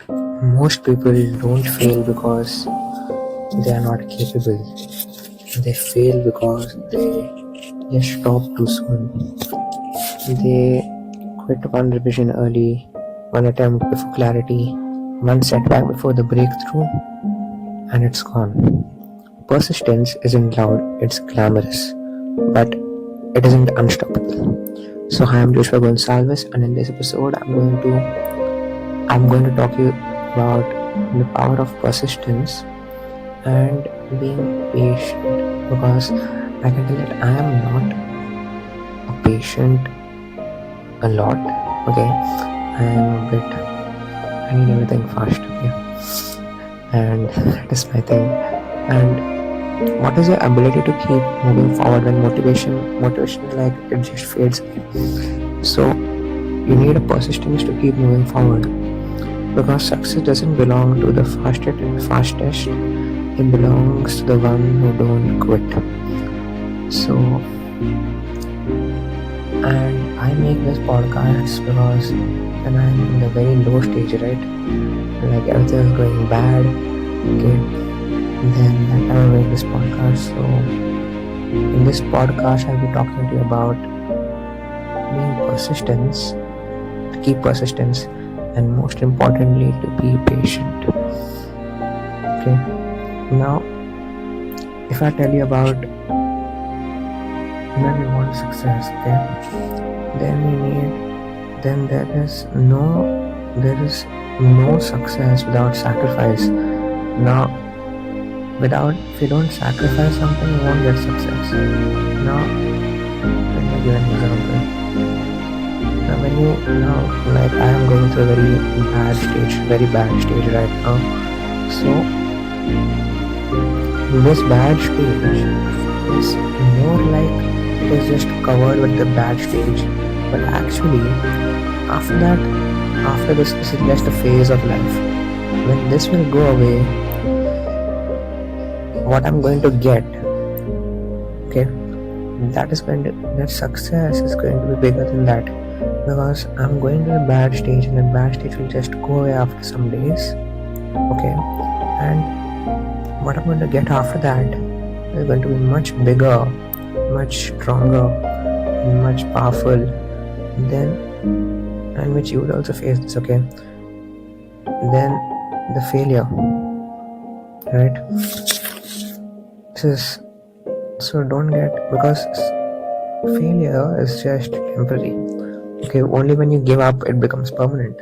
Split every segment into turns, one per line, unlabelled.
Most people don't fail because they are not capable. They fail because they stop too soon. They quit one revision early, one attempt before clarity, one setback before the breakthrough, and it's gone. Persistence isn't loud, it's glamorous, but it isn't unstoppable. So hi, I'm Joshua Gonsalves, and in this episode I'm going to talk you about the power of persistence and being patient, because I can tell that I am not a patient a lot. Okay, I am a bit, I need everything fast. Okay, and that is my thing. And what is your ability to keep moving forward when motivation is like it just fades away? So you need a persistence to keep moving forward, because success doesn't belong to the fastest. It belongs to the one who don't quit. So, and I make this podcast because when I'm in a very low stage, right? Like everything is going bad. Okay, then that time I make this podcast. So in this podcast, I'll be talking to you about being persistence, to keep persistence, and most importantly, to be patient. Okay. Now, if I tell you about when we want success, okay, then there is no success without sacrifice. Now, if you don't sacrifice something, you won't get success. Now, let me give an example. Like I am going through a very bad stage right now. So this bad stage is more like it is just covered with the bad stage, but actually after this is just a phase of life. When this will go away, what I'm going to get, okay, that success is going to be bigger than that, because I'm going to a bad stage, and the bad stage will just go away after some days. Okay, and what I'm going to get after that is going to be much bigger, much stronger, much powerful and which you would also face this. Okay, then the failure, right? So don't get, because failure is just temporary. Okay, only when you give up it becomes permanent.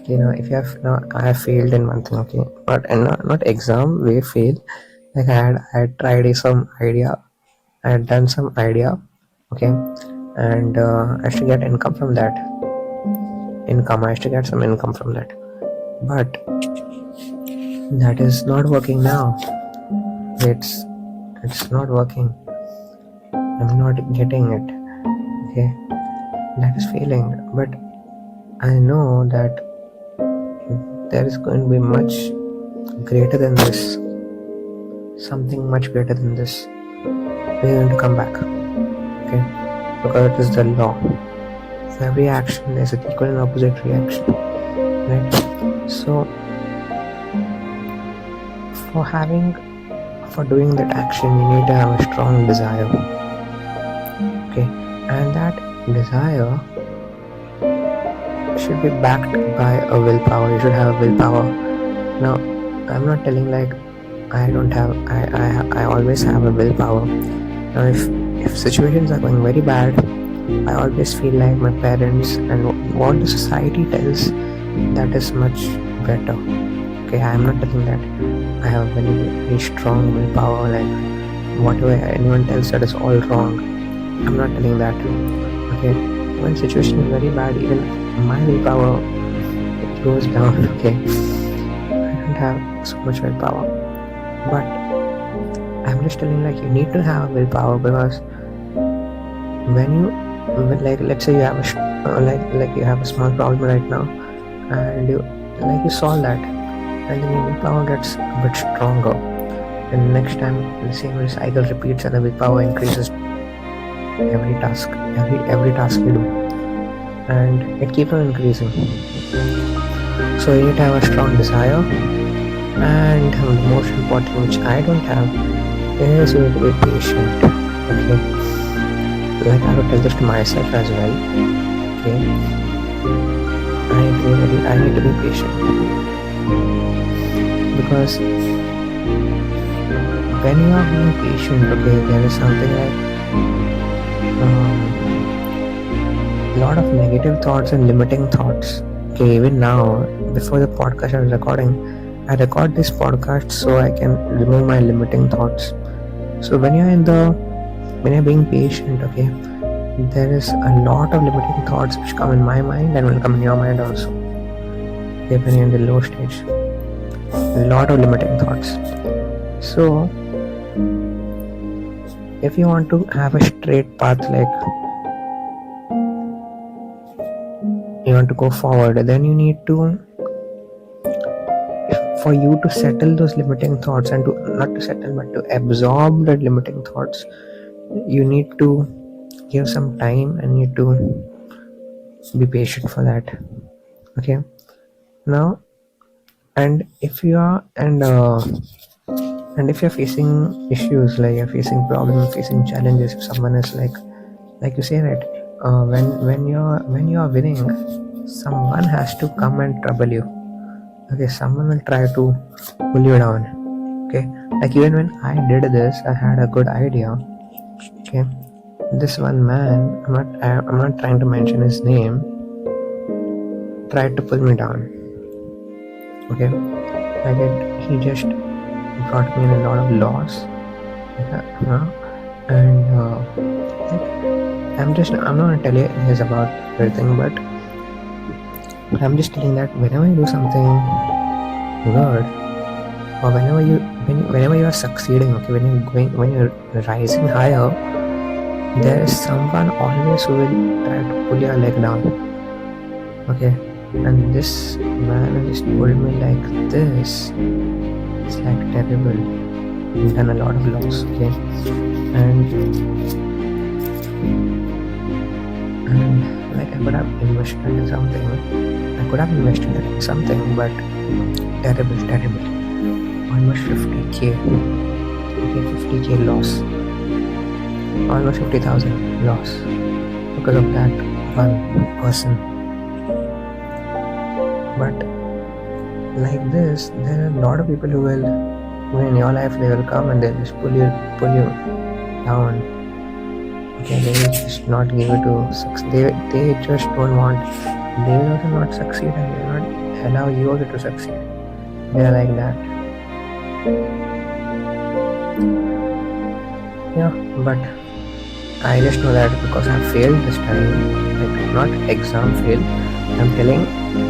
If you have I have failed in one thing, okay, not exam way fail. Like I had tried some idea, I had done some idea, okay, and I used to get income from that. I used to get some income from that, but that is not working now. It's not working. I'm not getting it. Okay, that is failing. But I know that there is going to be much greater than this, something much greater than this. We're going to come back, okay, because it is the law. For every action there's an equal and opposite reaction, right? So for doing that action, you need to have a strong desire, okay, and that desire should be backed by a willpower. You should have a willpower. Now, I'm not telling like I don't have. I always have a willpower. Now, if situations are going very bad, I always feel like my parents and what the society tells, that is much better. Okay, I am not telling that I have a very strong willpower. Like whatever anyone tells, that is all wrong. I'm not telling that. Okay, when situation is very bad, even my willpower, it goes down. Okay, I don't have so much willpower, but I'm just telling like you need to have willpower, because when you let's say you have you have a small problem right now, and you solve that, and then your willpower gets a bit stronger, and next time the same cycle repeats and the willpower increases every task you do, and it keeps on increasing. So you need to have a strong desire, and the most important, which I don't have, is you need to be patient. Okay, like I would tell this to myself as well. Okay, I need to be patient, because when you are being patient, okay, there is something like lot of negative thoughts and limiting thoughts. Okay, even now, before the podcast I was recording, I record this podcast so I can remove my limiting thoughts. So when you're being patient, okay, there is a lot of limiting thoughts which come in my mind and will come in your mind also. Okay, when you're in the low stage, a lot of limiting thoughts. So if you want to have a straight path, like you want to go forward, then you need to, for you to settle those limiting thoughts, and to not to settle but to absorb the limiting thoughts, you need to give some time and you need to be patient for that. Okay, now, and if you are and if you're facing issues, like you're facing problems, facing challenges, if someone is like you say that when you're winning, someone has to come and trouble you. Okay, someone will try to pull you down. Okay, like even when I did this, I had a good idea. Okay, this one man, I'm not trying to mention his name, tried to pull me down. Okay, he just brought me in a lot of loss. And I'm not gonna tell you his about everything, but I'm just telling that whenever you do something good, or whenever you are succeeding, okay, when you're rising higher, there is someone always who will try to pull your leg down. Okay, and this man just told me like this. It's like terrible. We've done a lot of loss. Okay, and like I could have invested in something. But terrible. Almost 50k. Okay, 50k loss. Almost 50,000 loss because of that one person. But like this, there are a lot of people who in your life, they will come and they'll just pull you down. Okay, they will just not give you to succeed. They just don't want. They will also not succeed, and they will not allow you also to succeed. They are like that. Yeah, but I just know that because I failed this time, like not exam fail. I'm telling,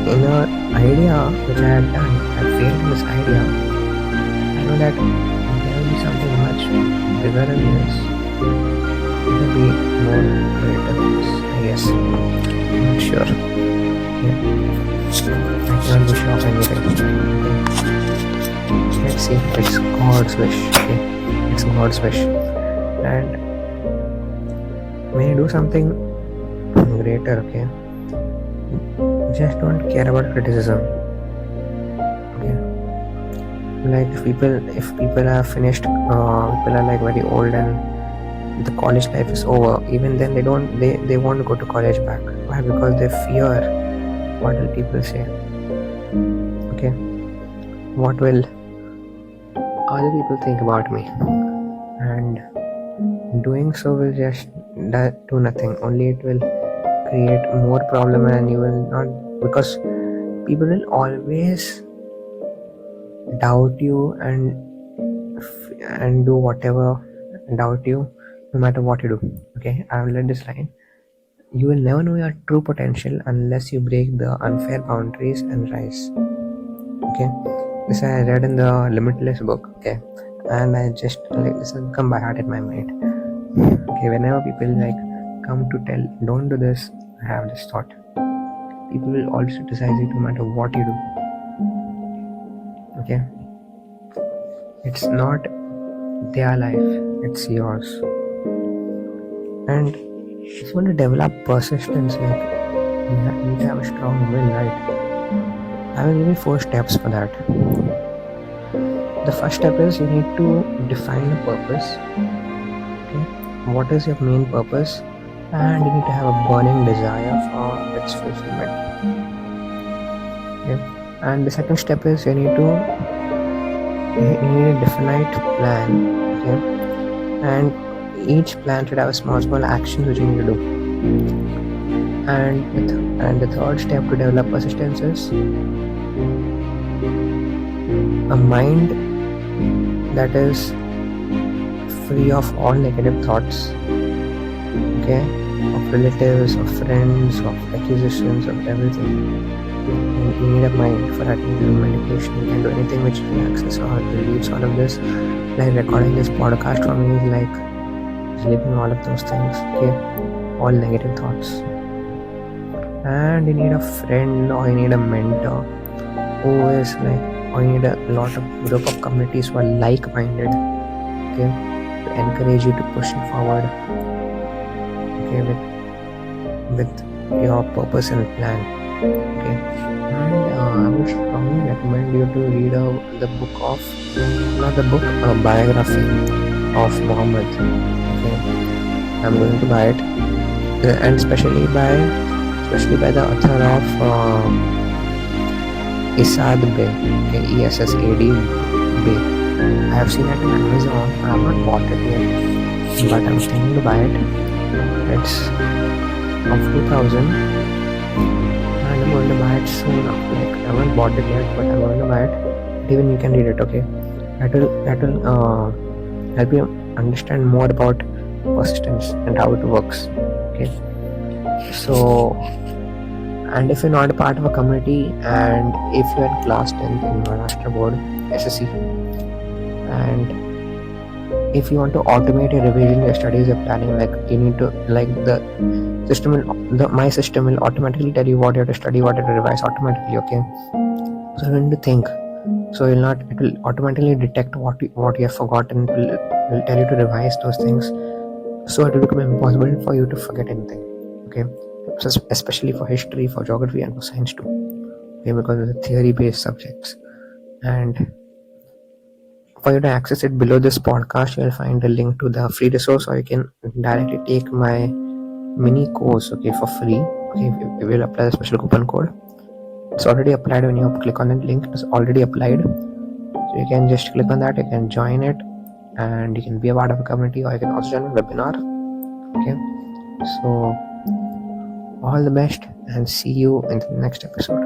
in an idea which I had done, I failed in this idea. I know that there will be something much bigger than this. It will be more greater than this, I guess. I'm not sure. Yeah. I cannot be sure of anything. Okay. Let's see. It's God's wish. Okay. It's God's wish. And when you do something greater, okay, just don't care about criticism. Okay, like if people are finished, people are like very old and the college life is over, even then they won't go to college back. Why? Because they fear what will people say. Okay, what will other people think about me? And doing so will just do nothing. Only it will create more problem, and you will not, because people will always doubt you and do whatever, doubt you no matter what you do. Okay, I will let this line. You will never know your true potential unless you break the unfair boundaries and rise. Okay, this I read in the Limitless book. Okay, and I just this has come by heart in my mind. Okay, whenever people come to tell don't do this, I have this thought. People will always criticize you no matter what you do. Okay, it's not their life, it's yours. And if you want to develop persistence, you need to have a strong will, right? I will give you 4 steps for that. The first step is you need to define a purpose. Okay, what is your main purpose, and you need to have a burning desire for its fulfillment. Okay, and the second step is you need a definite plan. Okay, and each plan should have a small actions which you need to do. And the third step to develop persistence is a mind that is free of all negative thoughts, okay, of relatives, of friends, of accusations, of everything. And you need a mind for that. You do meditation, you can do anything which relaxes or relieves all of this. Like recording this podcast for me is like relieving all of those things, okay, all negative thoughts. And you need a friend or you need a mentor who is like, or you need a lot of group of communities who are like-minded, okay, to encourage you to push you forward, okay, with your purpose and plan, okay. And I would strongly recommend you to read the book of, not the book, a biography of Muhammad, okay. I'm going to buy it, and especially by the author of Issad Bey, okay, Essad Bey. I have seen it on Amazon. I have not bought it yet, but I'm thinking to buy it. It's of 2000, and I'm going to buy it soon. Like, I haven't bought it yet, but I'm going to buy it. But even you can read it, okay. That will help you understand more about persistence and how it works, okay. So, and if you're not a part of a community, and if you're in class 10th in Maharashtra board SSC, and if you want to automate your revision, your studies, your planning, like you need to, like my system will automatically tell you what you have to study, what you have to revise automatically, okay. So you need to think. So it will automatically detect what you have forgotten. It will tell you to revise those things, so it will become impossible for you to forget anything, okay. So especially for history, for geography, and for science too, okay, because of the theory-based subjects. And for you to access it, below this podcast you will find a link to the free resource, or you can directly take my mini course, okay, for free, okay. If you will apply the special coupon code, it's already applied. When you click on the link, it's already applied, so you can just click on that, you can join it, and you can be a part of a community, or you can also join a webinar, okay. So all the best, and see you in the next episode.